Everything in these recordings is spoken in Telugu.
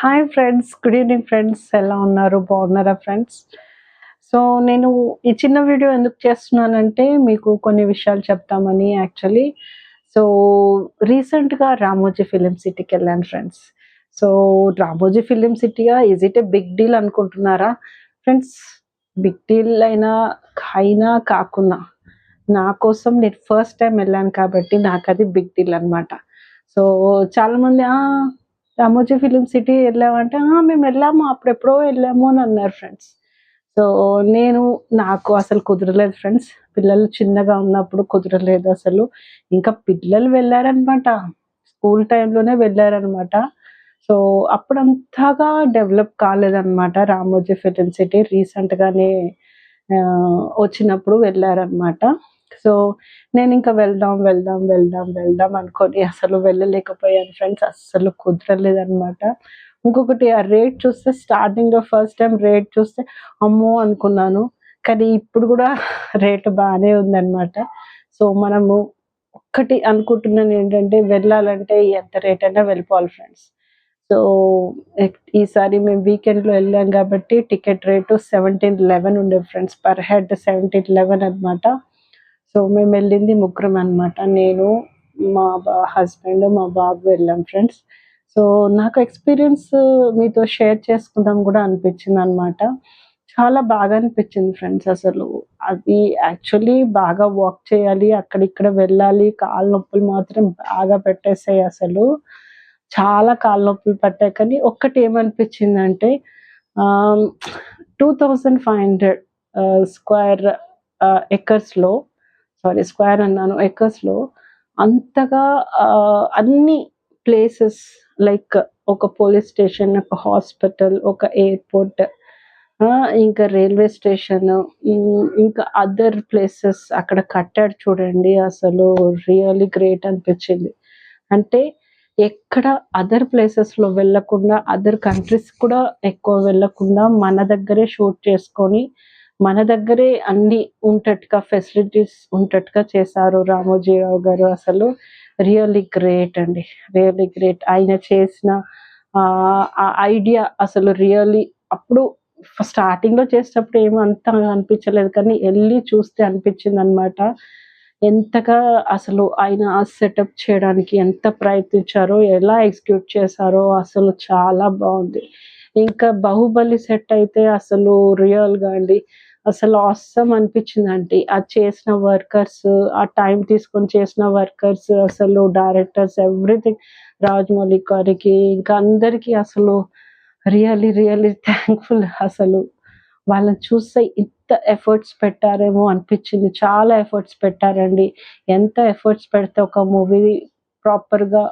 Hi friends. Good evening friends. ఎలా ఉన్నారు? బాగున్నారా ఫ్రెండ్స్? సో, నేను ఈ చిన్న వీడియో ఎందుకు చేస్తున్నానంటే, మీకు కొన్ని విషయాలు చెప్తామని యాక్చువల్లీ. సో, రీసెంట్‌గా 'రామోజీ ఫిల్మ్ సిటీ'కెళ్ళాను ఫ్రెండ్స్. సో, 'రామోజీ ఫిల్మ్ సిటీయా? Is it a big deal అనుకుంటున్నారా? ఫ్రెండ్స్, బిగ్ డీల్ అయినా కాకున్నా, నా కోసం నేను ఫస్ట్ టైమ్ ఎళ్ళాను కాబట్టి నాకది బిగ్ డీల్ అనమాట. సో, చాలామంది రామోజీ ఫిల్మ్ సిటీ ఎళ్ళామంటే, మేమెళ్ళాము. అప్పుడెప్పుడో ఎళ్ళాము అని అన్నారు ఫ్రెండ్స్. సో, నేను నాకు అసలు కుదరలేదు ఫ్రెండ్స్. పిల్లలు చిన్నగా ఉన్నప్పుడు కుదరలేదు అసలు. ఇంకా పిల్లలు వెళ్లారనమాట. స్కూల్ టైమ్‌లోనే వెళ్లారనమాట. సో, అప్పుడంతగా డెవలప్ కాలేదనమాట రామోజీ ఫిల్మ్ సిటీ. రీసెంట్‌గానే వచ్చినప్పుడు వెళ్లారనమాట. సో, నేనింక వెళ్దాం అనుకోని అసలు వెళ్ళలేకపోయాను ఫ్రెండ్స్. అస్సలు కుదరలేదనమాట. ఇంకొకటి ఆ రేట్ చూస్తే స్టార్టింగ్‌లో ఫస్ట్ టైమ్ రేట్ చూస్తే అమ్మో! అనుకున్నాను. కానీ ఇప్పుడు గూడా రేట్ బానే ఉందనమాట. సో, మనము ఒక్కటి అనుకుంటున్నానేంటంటే వెళ్ళాలంటే ఎంత రేట్ అయినా వెళ్ళిపోవాలి ఫ్రెండ్స్. సో, ఈసారి మేము వీకెండ్‌లో ఎళ్ళాం గాబట్టి టికెట్ రేటు 1711 ఉండే ఫ్రెండ్స్. పర్ హెడ్ 1711 అనమాట. సో, మేమెళ్ళింది ముగ్గురమనమాట. నేను, మా హస్బెండ్, మా బాబు వెళ్ళాం ఫ్రెండ్స్. సో, నాకు ఎక్స్‌పీరియన్స్ మీతో షేర్ చేసుకుందాం గూడా అనిపిచ్చిందనమాట. చాలా బాగా అనిపిచ్చింది ఫ్రెండ్స్ అసలు. అది యాక్చువల్లీ బాగా వాక్ చేయాలి, అక్కడిక్కడ వెళ్ళాలి. కాళ్ళు నొప్పులు మాత్రం బాగా పెట్టేసాయి అసలు. చాలా కాళ్ళు నొప్పులు పట్టాయి. కానీ ఒక్కటేమనిపిచ్చిందంటే ఆహ్, 2500 స్క్వేర్ ఎకర్స్‌లో, స్క్వేర్ అన్నాను, ఎకర్స్‌లో అంతగా అన్ని ప్లేసెస్ లైక్ ఒక పోలీస్ స్టేషన్, ఒక హాస్పిటల్, ఒక ఎయిర్‌పోర్ట్, ఇంకా రైల్వే స్టేషను, ఇంకా అదర్ ప్లేసెస్ అక్కడ కట్టాడు చూడండి. అసలు రియల్లీ గ్రేట్ అనిపిచ్చింది. అంటే ఎక్కడ అదర్ ప్లేసెస్‌లో వెళ్ళకుండా, అదర్ కంట్రీస్ కూడా ఎక్కువ వెళ్ళకుండా మన దగ్గరే షూట్ చేసుకొని, మన దగ్గరే అన్నీ ఉండేట్టుగా ఫెసిలిటీస్ ఉండేట్టుగా చేశారు రామోజీరావు గారు. అసలు రియల్లీ గ్రేట్ అండి. Really great. ఆయన చేసిన ఆ ఐడియా అసలు రియల్లీ అప్పుడు స్టార్టింగ్‌లో చేసేటప్పుడు ఏమి అంతగా అనిపించలేదు. కానీ ఎళ్లి చూస్తే అనిపించిందనమాట. ఎంతగా అసలు ఆయన సెటప్ చేయడానికి ఎంత ప్రయత్నించారో, ఎలా ఎగ్జిక్యూట్ చేశారో అసలు చాలా బావుంది. ఇంకా 'బాహుబలి' సెట్ అయితే అసలు రియల్‌గా అండి. అసలు ఆసమ్ అనిపించిందండి. అది చేసిన వర్కర్స్, ఆ టైం తీసుకొని చేసిన వర్కర్స్, అసలు డైరెక్టర్స్, ఎవ్రీథింగ్, రాజమౌళి గారికి ఇంకా అందరికీ అసలు రియల్లీ థాంక్‌ఫుల్ అసలు. వాళ్ళని చూస్తే ఇంత ఎఫర్ట్స్ పెట్టారేమో అనిపిచ్చింది. చాలా ఎఫర్ట్స్ పెట్టారండి. ఎంత ఎఫర్ట్స్ పెడితే ఒక మూవీ ప్రాపర్‌గా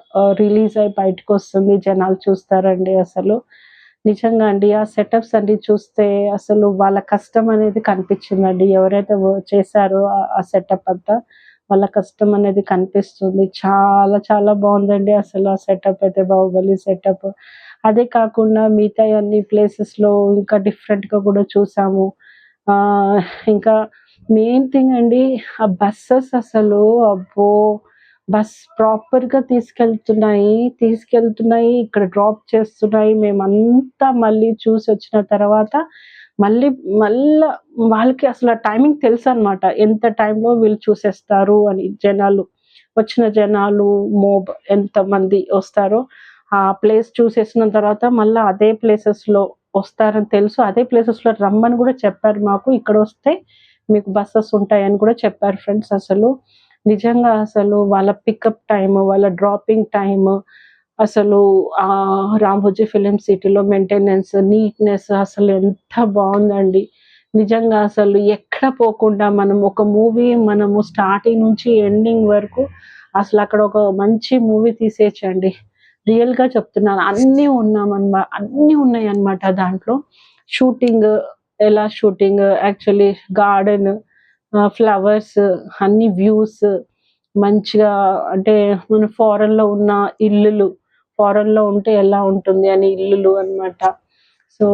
రిలీజ్ అయ్యి బయటకొస్తుంది, జనాలు చూస్తారండి అసలు. నిజంగా అండి. ఆ సెటప్స్ అన్నీ చూస్తే అసలు వాళ్ళ కష్టం అనేది కనిపిచ్చిందండి. ఎవరైతే చేశారో ఆ సెటప్ అంతా, వాళ్ళ కష్టం అనేది కనిపిస్తుంది. చాలా బావుందండి అసలు ఆ సెటప్ అయితే, 'బాహుబలి' సెటప్. అదే కాకుండా మిగతాయన్ని ప్లేసెస్‌లో ఇంకా డిఫరెంట్‌గా గూడా చూసాము. ఆహ్, ఇంకా మెయిన్ థింగ్ అండి, ఆ బసెస్ అసలు అబ్బో! బస్ ప్రాపర్‌గా తీసుకెళ్తున్నాయి, ఇక్కడ డ్రాప్ చేస్తున్నాయి. మేమంతా మళ్ళీ చూసొచ్చిన తర్వాత మళ్ళీ మళ్ళా వాళ్ళకి అసలు ఆ టైమింగ్ తెలుసనమాట. ఎంత టైంలో వీళ్ళు చూసేస్తారు అని. వచ్చిన జనాలు ఎంతమంది వస్తారో, ఆ ప్లేస్ చూసేసిన తర్వాత మళ్ళా అదే ప్లేసెస్‌లో వస్తారని తెలుసు. అదే ప్లేసెస్‌లో రమ్మని గూడా చెప్పారు మాకు. ఇక్కడొస్తే మీకు బసెస్ ఉంటాయని కూడా చెప్పారు ఫ్రెండ్స్ అసలు. నిజంగా అసలు వాళ్ళ పికప్ టైము, వాళ్ళ డ్రాపింగ్ టైము, అసలు 'రామోజీ ఫిల్మ్ సిటీలో' మెయింటెనెన్స్, నీట్‌నెస్ అసలు ఎంత బావుందండి. నిజంగా అసలు ఎక్కడ పోకుండా మనం ఒక మూవీ మనము స్టార్టింగ్ నుంచి ఎండింగ్ వరకు అసలక్కడ ఒక మంచి మూవీ తీసేయొచ్చండి. రియల్‌గా చెప్తున్నాను. అన్నీ ఉన్నాయన్నమాట దాంట్లో. షూటింగ్, ఎలా షూటింగ్, యాక్చువల్లీ గార్డెన్, ఫ్లవర్స్, అన్ని వ్యూస్ మంచిగా, అంటే మన ఫారెన్‌లో ఉంటే ఎలా ఉంటుంది అని ఇల్లులు అన్నమాట. సో,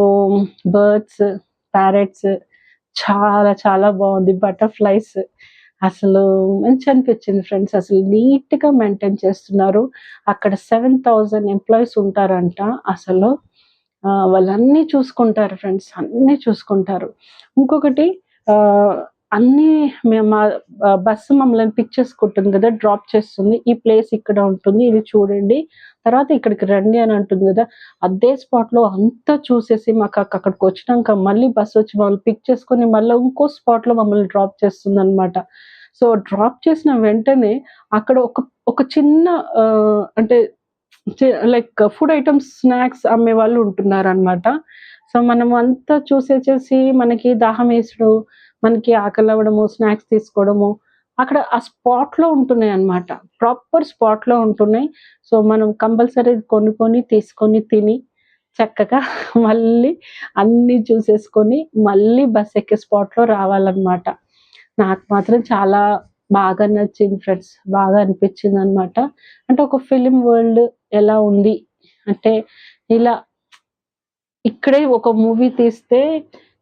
బర్డ్స్, ప్యారట్స్ చాలా బావుంది. బటర్‌ఫ్లైస్ అసలు మంచనిపించింది ఫ్రెండ్స్. అసలు నీట్‌గా మెయింటైన్ చేస్తున్నారు. అక్కడ 7,000 ఎంప్లాయీస్ ఉంటారంట అసలు. వాళ్ళన్నీ చూసుకుంటారు ఫ్రెండ్స్. అన్నీ చూసుకుంటారు. ఇంకొకటి అన్నీ మా బస్సు మమ్మల్ని పిక్ చేసుకుంటుంది గదా! డ్రాప్ చేస్తుంది. ఈ ప్లేస్ ఇక్కడ ఉంటుంది. ఇది చూడండి. తర్వాత ఇక్కడికి రండి అని అంటుంది గదా! అదే స్పాట్‌లో అంతా చూసేసి అక్కడికొచ్చినంక మళ్ళీ బస్సొచ్చి మమ్మల్ని పిక్ చేసుకొని మళ్ళా ఇంకో స్పాట్‌లో మమ్మల్ని డ్రాప్ చేస్తుందనమాట. సో, డ్రాప్ చేసిన వెంటనే అక్కడ ఒక చిన్న అంటే లైక్ ఫుడ్ ఐటెమ్స్, స్నాక్స్ అమ్మేవాళ్ళు ఉంటున్నారనమాట. సో, మనం అంతా చూసేసేసి మనకి దాహమేసుడు, మనకి ఆకలవ్వడము, స్నాక్స్ తీసుకోవడము, అక్కడ ఆ స్పాట్‌లో ఉంటున్నాయన్నమాట. ప్రాపర్ స్పాట్‌లో ఉంటున్నాయి. సో, మనం కంపల్సరీ కొనుక్కొని, తీసుకొని, తిని చక్కగా మళ్ళీ అన్నీ చూసేసుకొని, మళ్ళీ బస్ ఎక్కే స్పాట్‌లో రావాలన్నమాట. నాకు మాత్రం చాలా బాగా నచ్చింది ఫ్రెండ్స్. బాగా అనిపించిందనమాట. అంటే ఒక ఫిల్మ్ వరల్డ్ ఎలా ఉంది అంటే, ఇలా ఇక్కడే ఒక మూవీ తీస్తే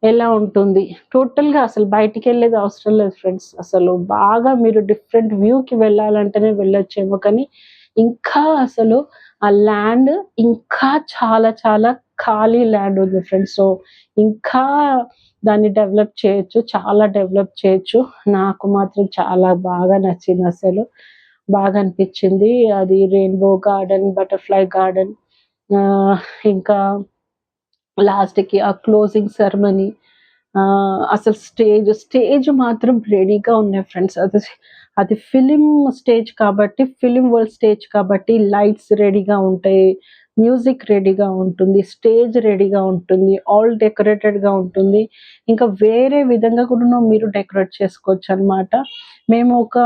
ఎలా ఉంటుంది? టోటల్‌గా అసలు బయటికెళ్ళేది అవసరం లేదు ఫ్రెండ్స్. అసలు బాగా మీరు డిఫరెంట్ వ్యూకి వెళ్ళాలంటేనే వెళ్ళొచ్చేమో కానీ, ఇంకా అసలు ఆ ల్యాండ్ ఇంకా చాలా చాలా ఖాళీ ల్యాండ్ ఉంది ఫ్రెండ్స్. సో, ఇంకా దాన్ని డెవలప్ చేయొచ్చు. చాలా డెవలప్ చేయొచ్చు. నాకు మాత్రం చాలా బాగా నచ్చిందసలు. బాగా అనిపిచ్చింది. అది రెయిన్‌బో గార్డెన్, బటర్‌ఫ్లై గార్డెన్, ఆహ్, ఇంకా లాస్ట్‌కి ఆ క్లోజింగ్ సెరమనీ, అసలు స్టేజ్ మాత్రం రెడీగా ఉన్నాయి ఫ్రెండ్స్. అది ఫిల్మ్ స్టేజ్ కాబట్టి, ఫిల్మ్ వరల్డ్ స్టేజ్ కాబట్టి లైట్స్ రెడీగా ఉంటాయి. మ్యూజిక్ రెడీగా ఉంటుంది. స్టేజ్ రెడీగా ఉంటుంది. ఆల్ డెకరేటెడ్‌గా ఉంటుంది. ఇంకా వేరే విధంగా కూడాను మీరు డెకరేట్ చేసుకోవచ్చనమాట. మేము ఒక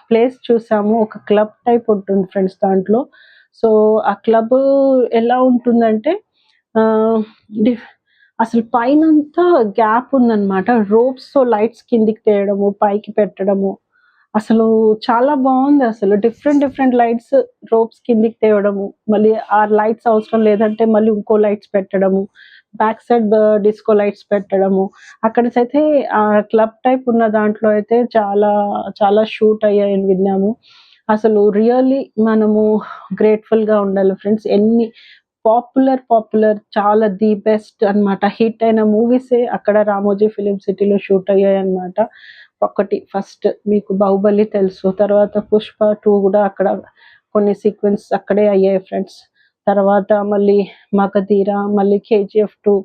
ప్లేస్ చూసాము. ఒక క్లబ్ టైప్ ఉంటుంది ఫ్రెండ్స్ దాంట్లో. సో, ఆ క్లబ్ ఎలా ఉంటుందంటే ఆహ్, డిఫ్ అసలు పైనంతా గ్యాప్ ఉందనమాట. రోప్స్‌తో లైట్స్ కిందికి తేయడము, పైకి పెట్టడము. అసలు చాలా బావుందసలు. డిఫరెంట్ డిఫరెంట్ లైట్స్ రోప్స్ కిందికి తేవడము. మళ్ళీ ఆ లైట్స్ అవసరం లేదంటే మళ్ళీ ఇంకో లైట్స్ పెట్టడము. బ్యాక్ సైడ్ డిస్కో లైట్స్ పెట్టడము. అక్కడికైతే క్లబ్ టైప్ ఉన్న దాంట్లో అయితే చాలా చాలా షూట్ అయ్యాయని విన్నాము. అసలు రియల్లీ మనము గ్రేట్‌ఫుల్‌గా ఉండాలి ఫ్రెండ్స్. పాపులర్ చాలా ది బెస్ట్ అన్నమాట. హిట్ అయిన మూవీసే అక్కడ 'రామోజీ ఫిల్మ్ సిటీలో' షూట్ అయ్యాయన్నమాట. ఒకటి ఫస్ట్ మీకు 'బాహుబలి' తెలుసు. తర్వాత 'పుష్ప 2' గూడా అక్కడ కొన్ని సీక్వెన్స్ అక్కడే అయ్యాయి ఫ్రెండ్స్. తర్వాత మళ్ళీ 'మగధీర', మళ్ళీ 'కేజీఎఫ్ 2',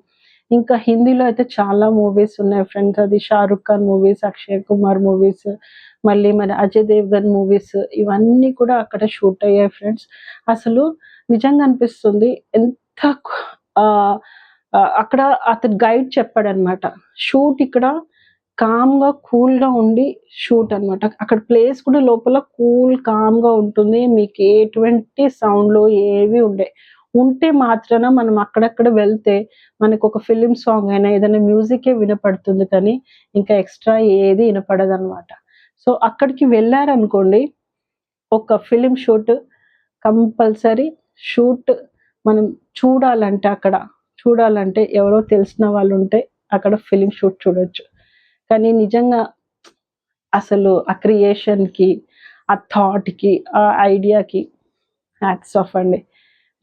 ఇంకా హిందీలో అయితే చాలా మూవీస్ ఉన్నాయి ఫ్రెండ్స్. అది 'షారుఖ్ ఖాన్' మూవీస్, 'అక్షయ్ కుమార్' మూవీస్, మళ్ళీ మన 'అజయ్ దేవగన్' మూవీస్ ఇవన్నీ కూడా అక్కడ షూట్ అయ్యాయి ఫ్రెండ్స్. అసలు నిజంగా అనిపిస్తుంది. ఎంత క్ ఆహ్, అక్కడ అతను గైడ్ చెప్పాడనమాట. షూట్ ఇక్కడ కామ్‌గా, కూల్‌గా ఉండి షూట్ అనమాట. అక్కడ ప్లేస్ కూడా లోపల కామ్‌గా ఉంటుంది. మీకు ఎటువంటి సౌండ్‌లు ఏవి ఉండయి. ఉంటే మాత్రాన మనం అక్కడక్కడ వెళ్తే మనకొక ఫిల్మ్ సాంగ్ అయినా ఏదైనా మ్యూజికే వినపడుతుంది కానీ, ఇంకా ఎక్స్‌ట్రా ఏది ఇనపడదనమాట. సో, అక్కడికి వెళ్లారనుకోండి, ఒక ఫిల్మ్ షూట్ కంపల్సరీ షూట్ మనం చూడాలంటే ఎవరో తెలిసిన వాళ్ళుంటే అక్కడ ఫిల్మ్ షూట్ చూడొచ్చు. కానీ నిజంగా అసలు ఆ క్రియేషన్‌కి, ఆ థాట్‌కి, ఆ ఐడియాకి హ్యాట్స్ ఆఫ్ అండి.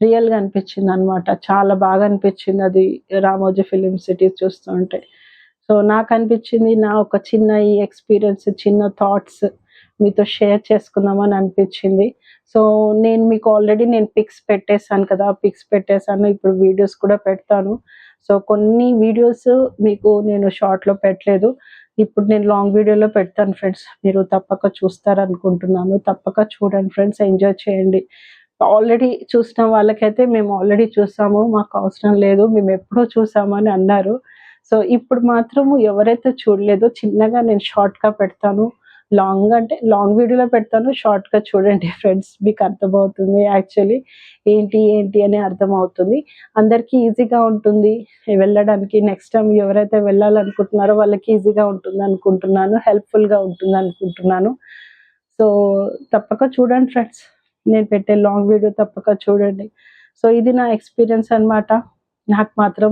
రియల్‌గా అనిపించిందనమాట. చాలా బాగా అనిపించిందది 'రామోజీ ఫిల్మ్ సిటీ' చూస్తుంటే. సో, నాకనిపించింది నా ఒక చిన్న ఈ ఎక్స్‌పీరియన్స్, చిన్న థాట్స్ మీతో షేర్ చేసుకుందామని అనిపించింది. సో, నేను మీకు ఆల్రెడీ పిక్స్ పెట్టేసాను కదా! పిక్స్ పెట్టేసాను. ఇప్పుడు వీడియోస్ కూడా పెడతాను. సో, కొన్ని వీడియోస్ మీకు నేను షార్ట్‌లో పెట్టలేదు. ఇప్పుడు నేను లాంగ్ వీడియోలో పెడతాను ఫ్రెండ్స్. మీరు తప్పక చూస్తారనుకుంటున్నాను. తప్పక చూడండి ఫ్రెండ్స్. ఎంజాయ్ చేయండి. ఆల్రెడీ చూసిన వాళ్ళకైతే మేము ఆల్రెడీ చూసాము. మాకు అవసరం లేదు. మేమెప్పుడో చూసాము అని అన్నారు. సో, ఇప్పుడు మాత్రము ఎవరైతే చూడలేదో చిన్నగా నేను షార్ట్‌గా పెడతాను. లాంగ్ వీడియోలో పెడతాను. షార్ట్‌గా చూడండి ఫ్రెండ్స్. మీకు అర్థమవుతుంది యాక్చువల్లీ ఏంటి అని అర్థమవుతుంది. అందరికీ ఈజీగా ఉంటుంది వెళ్ళడానికి. నెక్స్ట్ టైమ్ ఎవరైతే వెళ్ళాలనుకుంటున్నారో వాళ్ళకి ఈజీగా ఉంటుందనుకుంటున్నాను. హెల్ప్‌ఫుల్‌గా ఉంటుందనుకుంటున్నాను. సో, తప్పక చూడండి ఫ్రెండ్స్. నేను పెట్టే లాంగ్ వీడియో తప్పక చూడండి. సో, ఇది నా ఎక్స్‌పీరియన్స్ అన్నమాట. నాకు మాత్రం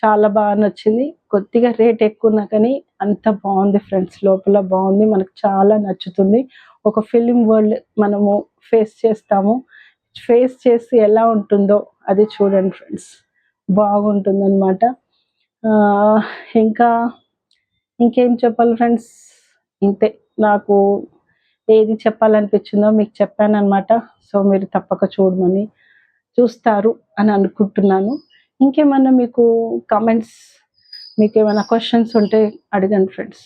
చాలా బాగా నచ్చింది. కొద్దిగా రేట్ ఎక్కువున్నా కానీ అంత బావుంది ఫ్రెండ్స్. లోపల బావుంది. మనకు చాలా నచ్చుతుంది. ఒక ఫిల్మ్ వరల్డ్ మనము ఫేస్ చేస్తాము. ఫేస్ చేసి ఎలా ఉంటుందో అది చూడండి ఫ్రెండ్స్. బాగుంటుందన్నమాట. ఇంకా ఇంకేం చెప్పాలి ఫ్రెండ్స్, ఇంతే. నాకు ఏది చెప్పాలనిపించిందో మీకు చెప్పానన్నమాట. సో, మీరు తప్పక చూస్తారు అని అనుకుంటున్నాను. ఇంకేమన్నా మీకు కామెంట్స్, మీకేమైనా క్వెషన్స్ ఉంటే అడగండి ఫ్రెండ్స్.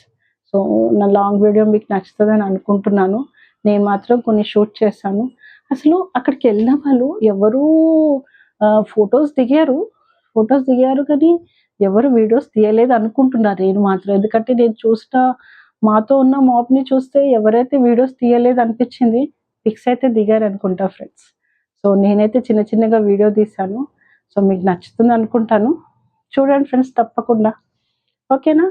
సో, నా లాంగ్ వీడియో మీకు నచ్చుతదని అనుకుంటున్నాను. నేను మాత్రం కొన్ని షూట్ చేశాను. అసలు అక్కడికెళ్ళిన వాళ్ళు ఎవరూ ఫోటోస్ దిగారు కానీ ఎవరు వీడియోస్ తీయలేదు అనుకుంటున్నా నేను మాత్రం. ఎందుకంటే నేను చూసిన మాతో ఉన్న మాబ్‌ని చూస్తే ఎవరైతే వీడియోస్ తీయలేదు అనిపించింది. పిక్స్ అయితే దిగారనుకుంటా ఫ్రెండ్స్. సో, నేనైతే చిన్న చిన్నగా వీడియో తీశాను. సో, మీకు నచ్చుతుంది అనుకుంటాను. చూడండి ఫ్రెండ్స్ తప్పకుండా. ఓకేనా?